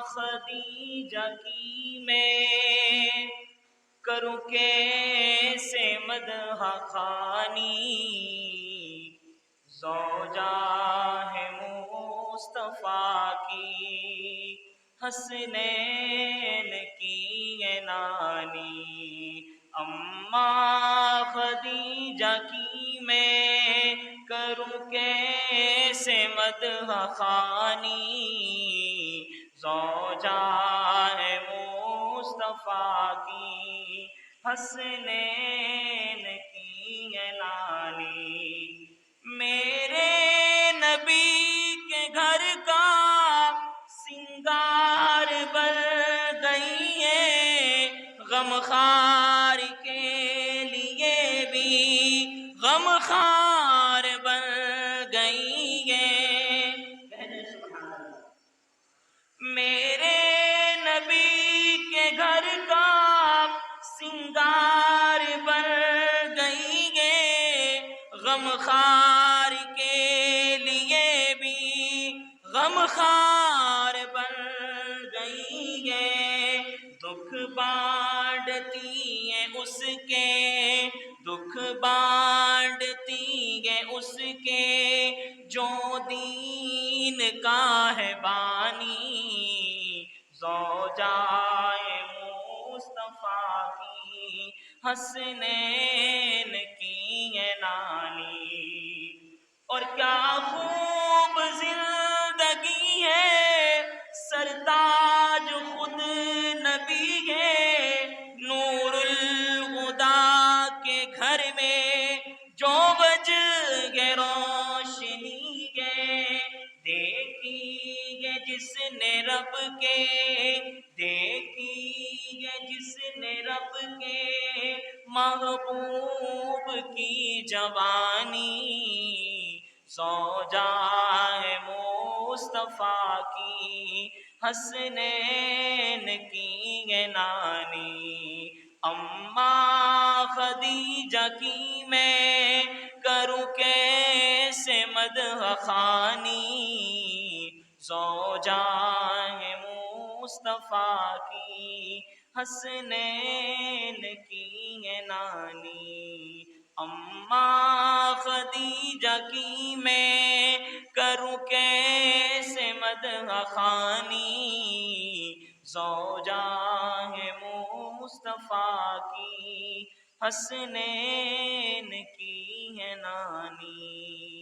خدیجہ کی میں کروں کیسے مدح خوانی، زوجہ ہے مصطفیٰ کی حسنین کی یہ نانی، اماں خدیجہ کی میں کروں کیسے مدح خوانی، زوجہ ہے مصطفیٰ کی حسنین کی یہ نانی، میرے نبی کے گھر کا سنگار بن گئی ہے، غمخوار کے لیے بھی غمخوار بن گئی ہے، میرے نبی کے گھر کا سنگار بن گئی ہے، غمخوار کے لیے بھی غمخوار بن گئی ہے، دکھ بانٹتی ہے اس کے، دکھ بانٹتی ہے اس کے جو دین کا ہے بانی، زوجہ مصطفیٰ کی حسنین کی یہ نانی، اور کیا خوب زندگی ہے، سرتاج خود نبی ہے، نور الہدیٰ کے گھر میں جو بج گے روشنی ہے، دیکھی ہے جس نے رب کے، دیکھی ہے جس نے رب کے محبوب کی جوانی، زوجہ ہے مصطفیٰ کی حسنین کی یہ نانی، اماں خدیجہ کی میں کروں کیسے مدح خوانی، زوجہ ہے مصطفیٰ کی حسنین کی یہ نانی، اماں خدیجہ کی میں کروں کیسے مدح خوانی، زوجہ ہے مصطفیٰ کی حسنین کی ہے نانی۔